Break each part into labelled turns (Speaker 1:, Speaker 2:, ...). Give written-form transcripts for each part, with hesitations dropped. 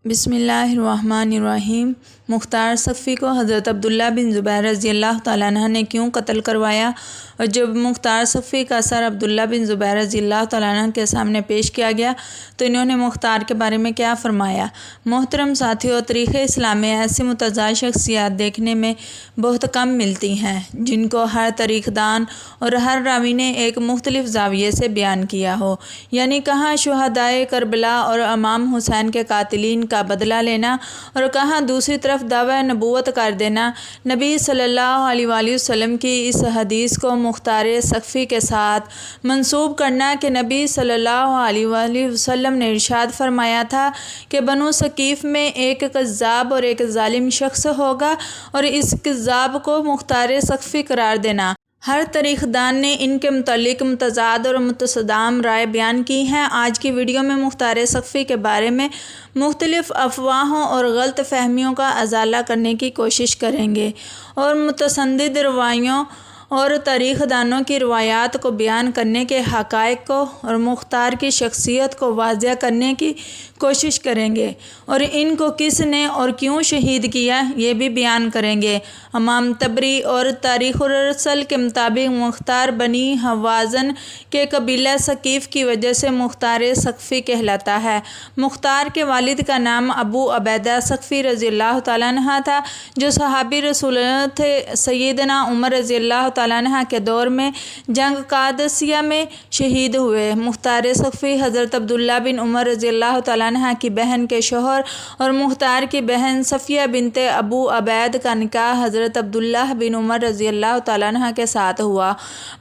Speaker 1: بسم اللہ الرحمن الرحیم۔ مختار ثقفی کو حضرت عبداللہ بن زبیر رضی اللہ تعالیٰ عنہ نے کیوں قتل کروایا، اور جب مختار ثقفی کا سر عبداللہ بن زبیر رضی اللہ تعالیٰ عنہ کے سامنے پیش کیا گیا تو انہوں نے مختار کے بارے میں کیا فرمایا۔ محترم ساتھیوں، تاریخ اسلام میں ایسی متضاد شخصیات دیکھنے میں بہت کم ملتی ہیں جن کو ہر تاریخ دان اور ہر راوی نے ایک مختلف زاویے سے بیان کیا ہو، یعنی کہاں شہدائے کربلا اور امام حسین کے قاتلین کا بدلہ لینا اور کہاں دوسری طرف دعوی نبوت کر دینا۔ نبی صلی اللہ علیہ وآلہ وسلم کی اس حدیث کو مختار ثقفی کے ساتھ منسوب کرنا کہ نبی صلی اللہ علیہ وآلہ وسلم نے ارشاد فرمایا تھا کہ بنو ثقیف میں ایک کذاب اور ایک ظالم شخص ہوگا، اور اس کذاب کو مختار ثقفی قرار دینا۔ ہر تاریخ دان نے ان کے متعلق متضاد اور متصادم رائے بیان کی ہیں۔ آج کی ویڈیو میں مختار ثقفی کے بارے میں مختلف افواہوں اور غلط فہمیوں کا ازالہ کرنے کی کوشش کریں گے، اور متشدد روایوں اور تاریخ دانوں کی روایات کو بیان کرنے کے حقائق کو اور مختار کی شخصیت کو واضح کرنے کی کوشش کریں گے، اور ان کو کس نے اور کیوں شہید کیا یہ بھی بیان کریں گے۔ امام طبری اور تاریخ الرسل کے مطابق مختار بنی حوازن کے قبیلہ ثقیف کی وجہ سے مختار ثقفی کہلاتا ہے۔ مختار کے والد کا نام ابو عبیدہ ثقفی رضی اللہ تعالیٰ عنہ تھا، جو صحابی رسول تھے۔ سیدنا عمر رضی اللہ تعالیٰ عنہ کے دور میں جنگ قادسیہ میں شہید ہوئے۔ مختار ثقفی حضرت عبداللہ بن عمر رضی اللہ تعالیٰ عنہ کی بہن کے شوہر اور مختار کی بہن صفیہ بنت ابو عبید کا نکاح حضرت عبداللہ بن عمر رضی اللہ تعالیٰ عنہ کے ساتھ ہوا۔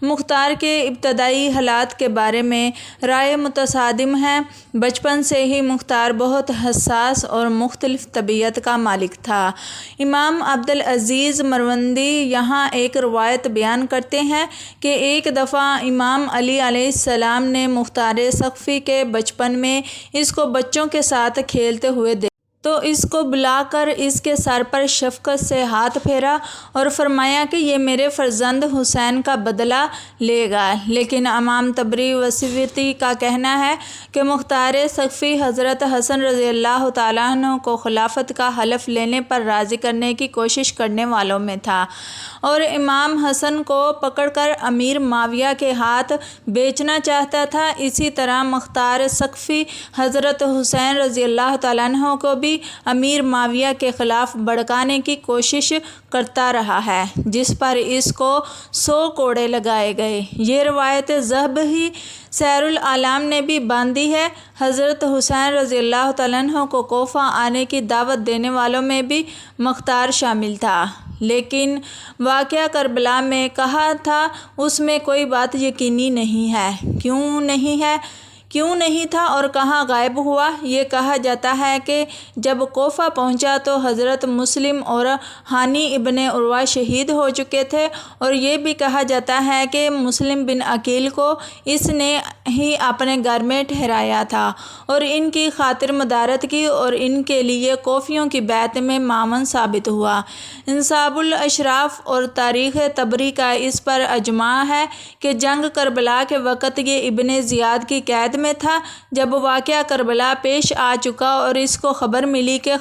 Speaker 1: مختار کے ابتدائی حالات کے بارے میں رائے متصادم ہیں۔ بچپن سے ہی مختار بہت حساس اور مختلف طبیعت کا مالک تھا۔ امام عبدالعزیز مروندی یہاں ایک روایت بیان کرتے ہیں کہ ایک دفعہ امام علی علیہ السلام نے مختار ثقفی کے بچپن میں اس کو بچوں کے ساتھ کھیلتے ہوئے دیکھا تو اس کو بلا کر اس کے سر پر شفقت سے ہاتھ پھیرا اور فرمایا کہ یہ میرے فرزند حسین کا بدلہ لے گا۔ لیکن امام طبری و سیوطی کا کہنا ہے کہ مختار ثقفی حضرت حسن رضی اللہ تعالیٰ عنہ کو خلافت کا حلف لینے پر راضی کرنے کی کوشش کرنے والوں میں تھا، اور امام حسن کو پکڑ کر امیر معاویہ کے ہاتھ بیچنا چاہتا تھا۔ اسی طرح مختار ثقفی حضرت حسین رضی اللہ تعالیٰ عنہ کو بھی امیر معاویہ کے خلاف بھڑکانے کی کوشش کرتا رہا ہے، جس پر اس کو 100 کوڑے لگائے گئے۔ یہ روایت ذہبی سیر الاعلام نے بھی باندھی ہے۔ حضرت حسین رضی اللہ تعالیٰ عنہ کو کوفہ آنے کی دعوت دینے والوں میں بھی مختار شامل تھا، لیکن واقعہ کربلا میں کہا تھا اس میں کوئی بات یقینی نہیں ہے۔ کیوں نہیں تھا اور کہاں غائب ہوا؟ یہ کہا جاتا ہے کہ جب کوفہ پہنچا تو حضرت مسلم اور ہانی ابن عروہ شہید ہو چکے تھے، اور یہ بھی کہا جاتا ہے کہ مسلم بن عقیل کو اس نے ہی اپنے گھر میں ٹھہرایا تھا اور ان کی خاطر مدارت کی، اور ان کے لیے کوفیوں کی بیعت میں معاون ثابت ہوا۔ انصاب الاشراف اور تاریخ طبری کا اس پر اجماع ہے کہ جنگ کربلا کے وقت یہ ابن زیاد کی قید میں تھا۔ جب واقعہ کربلا پیش آ چکا اور اس کو خبر ملی کہ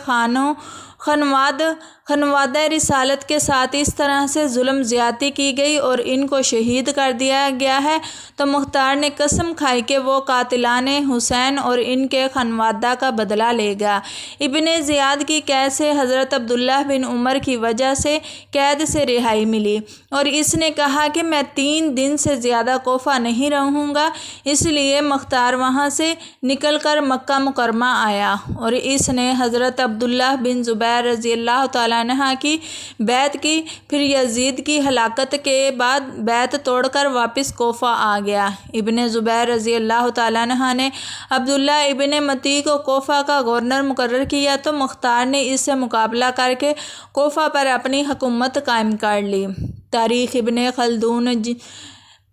Speaker 1: خانوادہ رسالت کے ساتھ اس طرح سے ظلم زیادتی کی گئی اور ان کو شہید کر دیا گیا ہے، تو مختار نے قسم کھائی کہ وہ قاتلان حسین اور ان کے خانوادہ کا بدلہ لے گا۔ ابن زیاد کی قید سے حضرت عبداللہ بن عمر کی وجہ سے قید سے رہائی ملی، اور اس نے کہا کہ میں 3 دن سے زیادہ کوفہ نہیں رہوں گا۔ اس لیے مختار وہاں سے نکل کر مکہ مکرمہ آیا، اور اس نے حضرت عبداللہ بن زبیر رضی اللہ تعالیٰ عنہ کی بیعت کی۔ پھر یزید کی ہلاکت کے بعد بیعت توڑ کر واپس کوفہ آ گیا۔ ابن زبیر رضی اللہ تعالیٰ عنہ نے عبداللہ ابن متی کو کوفہ کا گورنر مقرر کیا، تو مختار نے اس سے مقابلہ کر کے کوفہ پر اپنی حکومت قائم کر لی۔ تاریخ ابن خلدون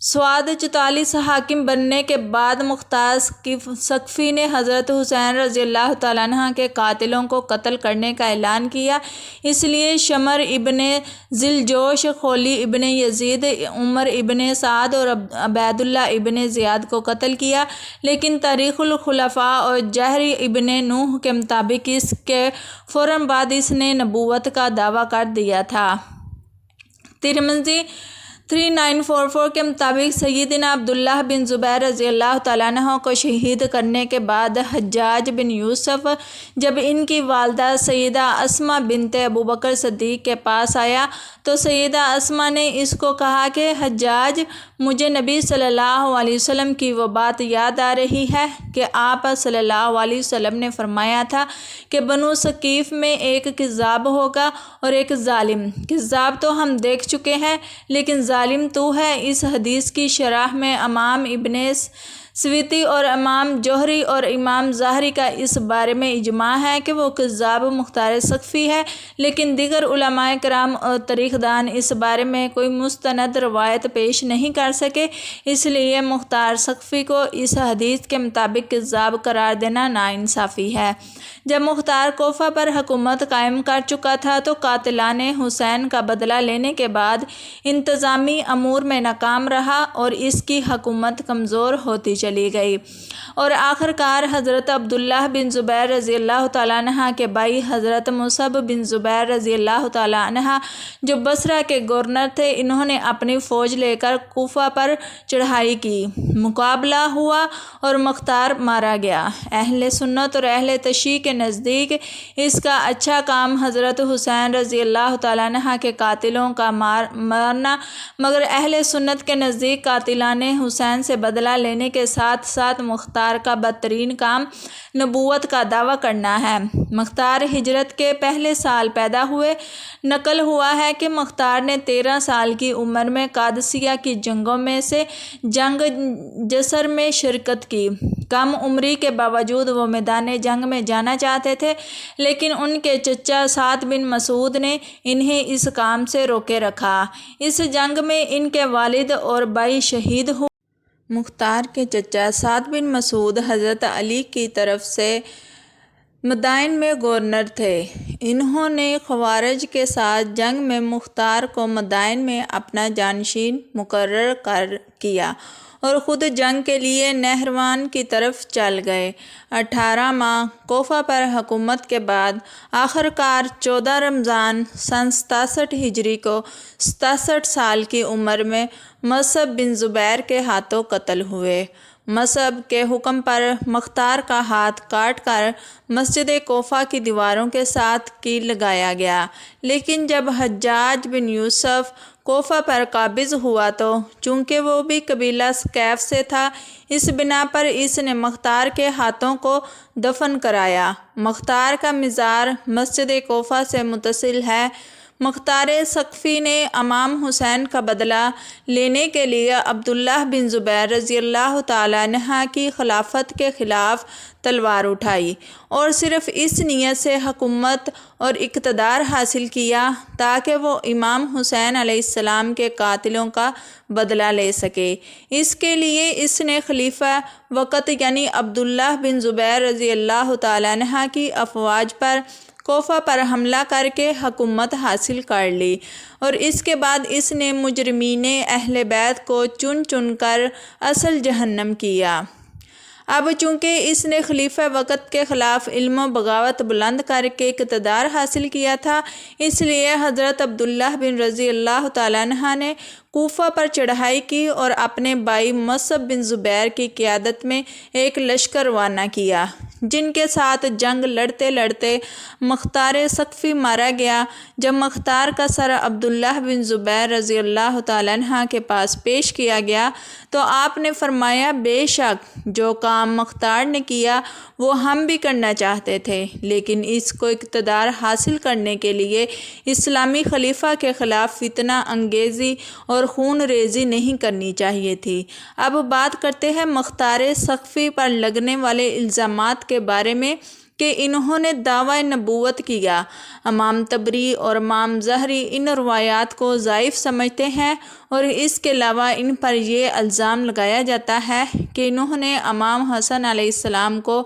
Speaker 1: سواد 44 حاکم بننے کے بعد مختار ثقفی نے حضرت حسین رضی اللہ تعالیٰ عنہ کے قاتلوں کو قتل کرنے کا اعلان کیا۔ اس لیے شمر ابن ذیلجوش، خولی ابن یزید، عمر ابن سعد اور عبید اللہ ابن زیاد کو قتل کیا، لیکن تاریخ الخلفاء اور جہری ابن نوح کے مطابق اس کے فوراً بعد اس نے نبوت کا دعویٰ کر دیا تھا۔ ترمذی 3944 کے مطابق سیدنا عبداللہ بن زبیر رضی اللہ تعالیٰ عنہ کو شہید کرنے کے بعد حجاج بن یوسف جب ان کی والدہ سیدہ اسماء بنت ابوبکر صدیق کے پاس آیا تو سیدہ اسماء نے اس کو کہا کہ حجاج، مجھے نبی صلی اللہ علیہ وسلم کی وہ بات یاد آ رہی ہے کہ آپ صلی اللہ علیہ وسلم نے فرمایا تھا کہ بنو ثقیف میں ایک کذاب ہوگا اور ایک ظالم۔ کذاب تو ہم دیکھ چکے ہیں، لیکن ظالم تو ہے۔ اس حدیث کی شرح میں امام ابن سویتی اور امام جوہری اور امام ظاہری کا اس بارے میں اجماع ہے کہ وہ کذاب مختار ثقفی ہے، لیکن دیگر علماء کرام اور تاریخ دان اس بارے میں کوئی مستند روایت پیش نہیں کر سکے، اس لیے مختار ثقفی کو اس حدیث کے مطابق کذاب قرار دینا ناانصافی ہے۔ جب مختار کوفہ پر حکومت قائم کر چکا تھا تو قاتلان حسین کا بدلہ لینے کے بعد انتظامی امور میں ناکام رہا اور اس کی حکومت کمزور ہوتی چلی گئی، اور آخر کار حضرت عبداللہ بن زبیر رضی اللہ تعالیٰ عنہ کے بھائی حضرت مصعب بن زبیر رضی اللہ تعالیٰ عنہ جو بصرہ کے گورنر تھے، انہوں نے اپنی فوج لے کر کوفہ پر چڑھائی کی، مقابلہ ہوا اور مختار مارا گیا۔ اہل سنت اور اہل تشیع کے نزدیک اس کا اچھا کام حضرت حسین رضی اللہ تعالیٰ عنہ کے قاتلوں کا مارنا، مگر اہل سنت کے نزدیک قاتلان حسین سے بدلہ لینے کے ساتھ ساتھ مختار کا بدترین کام نبوت کا دعویٰ کرنا ہے۔ مختار ہجرت کے پہلے سال پیدا ہوئے۔ نقل ہوا ہے کہ مختار نے 13 سال کی عمر میں قادسیہ کی جنگوں میں سے جنگ جسر میں شرکت کی۔ کم عمری کے باوجود وہ میدان جنگ میں جانا چاہتے تھے، لیکن ان کے چچا سعد بن مسعود نے انہیں اس کام سے روکے رکھا۔ اس جنگ میں ان کے والد اور بھائی شہید ہوئے۔ مختار کے چچا سعد بن مسعود حضرت علی کی طرف سے مدائن میں گورنر تھے۔ انہوں نے خوارج کے ساتھ جنگ میں مختار کو مدائن میں اپنا جانشین مقرر کیا اور خود جنگ کے لیے نہروان کی طرف چل گئے۔ 18 ماہ کوفہ پر حکومت کے بعد آخر کار 14 رمضان سن 67 ہجری کو 67 سال کی عمر میں مصعب بن زبیر کے ہاتھوں قتل ہوئے۔ مصعب کے حکم پر مختار کا ہاتھ کاٹ کر مسجد کوفہ کی دیواروں کے ساتھ کیل لگایا گیا، لیکن جب حجاج بن یوسف کوفہ پر قابض ہوا تو چونکہ وہ بھی قبیلہ ثقیف سے تھا، اس بنا پر اس نے مختار کے ہاتھوں کو دفن کرایا۔ مختار کا مزار مسجد کوفہ سے متصل ہے۔ مختار ثقفی نے امام حسین کا بدلہ لینے کے لیے عبداللہ بن زبیر رضی اللہ تعالیٰ عنہ کی خلافت کے خلاف تلوار اٹھائی اور صرف اس نیت سے حکومت اور اقتدار حاصل کیا تاکہ وہ امام حسین علیہ السلام کے قاتلوں کا بدلہ لے سکے۔ اس کے لیے اس نے خلیفہ وقت یعنی عبداللہ بن زبیر رضی اللہ تعالیٰ عنہ کی افواج پر کوفہ پر حملہ کر کے حکومت حاصل کر لی، اور اس کے بعد اس نے مجرمین اہل بیت کو چن چن کر اصل جہنم کیا۔ اب چونکہ اس نے خلیفہ وقت کے خلاف علم و بغاوت بلند کر کے اقتدار حاصل کیا تھا، اس لیے حضرت عبداللہ بن رضی اللہ تعالیٰ عنہ نے کوفہ پر چڑھائی کی اور اپنے بھائی مصعب بن زبیر کی قیادت میں ایک لشکر روانہ کیا، جن کے ساتھ جنگ لڑتے لڑتے مختار ثقفی مارا گیا۔ جب مختار کا سر عبداللہ بن زبیر رضی اللہ تعالیٰ عنہ کے پاس پیش کیا گیا تو آپ نے فرمایا، بے شک جو کام مختار نے کیا وہ ہم بھی کرنا چاہتے تھے، لیکن اس کو اقتدار حاصل کرنے کے لیے اسلامی خلیفہ کے خلاف فتنہ انگیزی اور خون ریزی نہیں کرنی چاہیے تھی۔ اب بات کرتے ہیں مختار ثقفی پر لگنے والے الزامات کے بارے میں کہ انہوں نے دعوی نبوت کیا۔ امام طبری اور امام زہری ان روایات کو ضعیف سمجھتے ہیں، اور اس کے علاوہ ان پر یہ الزام لگایا جاتا ہے کہ انہوں نے امام حسن علیہ السلام کو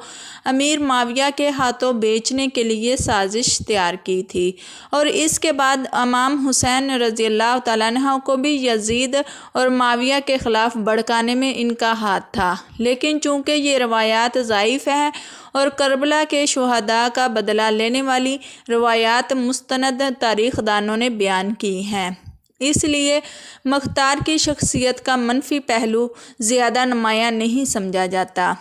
Speaker 1: امیر معاویہ کے ہاتھوں بیچنے کے لیے سازش تیار کی تھی، اور اس کے بعد امام حسین رضی اللہ تعالیٰ عنہ کو بھی یزید اور معاویہ کے خلاف بھڑکانے میں ان کا ہاتھ تھا۔ لیکن چونکہ یہ روایات ضعیف ہیں اور کربلا کے شہداء کا بدلہ لینے والی روایات مستند تاریخ دانوں نے بیان کی ہیں، اس لیے مختار کی شخصیت کا منفی پہلو زیادہ نمایاں نہیں سمجھا جاتا۔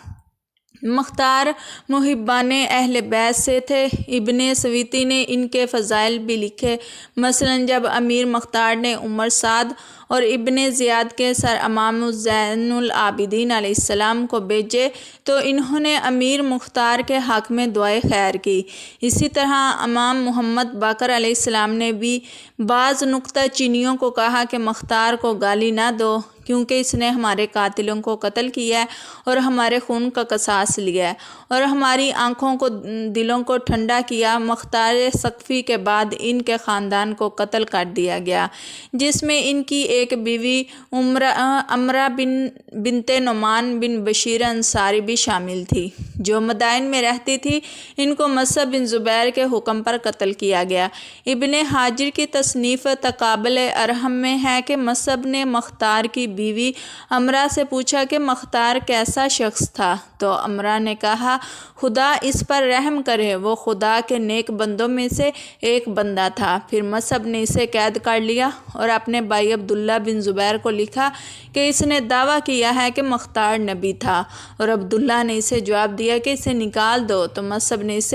Speaker 1: مختار محبان اہل بیت سے تھے۔ ابن سویتی نے ان کے فضائل بھی لکھے، مثلاً جب امیر مختار نے عمر سعد اور ابن زیاد کے سر امام زین العابدین علیہ السلام کو بھیجے تو انہوں نے امیر مختار کے حق میں دعائے خیر کی۔ اسی طرح امام محمد باقر علیہ السلام نے بھی بعض نکتہ چینیوں کو کہا کہ مختار کو گالی نہ دو، کیونکہ اس نے ہمارے قاتلوں کو قتل کیا ہے اور ہمارے خون کا قصاص لیا ہے اور ہماری آنکھوں کو دلوں کو ٹھنڈا کیا۔ مختار ثقفی کے بعد ان کے خاندان کو قتل کر دیا گیا، جس میں ان کی ایک بیوی امرہ بنت نعمان بن بشیر انصاری بھی شامل تھی، جو مدائن میں رہتی تھی۔ ان کو مصعب بن زبیر کے حکم پر قتل کیا گیا۔ ابن حاجر کی تصنیف تقابل ارحم میں ہے کہ مصعب نے مختار کی بیوی امرہ سے پوچھا کہ مختار کیسا شخص تھا، تو امرہ نے کہا خدا اس پر رحم کرے، وہ خدا کے نیک بندوں میں سے ایک بندہ تھا۔ پھر مصعب نے اسے قید کر لیا اور اپنے بھائی عبداللہ بن زبیر کو لکھا کہ اس نے دعویٰ کیا ہے کہ مختار نبی تھا، اور عبداللہ نے اسے جواب دیا کہ اسے نکال دو، تو مصعب نے اسے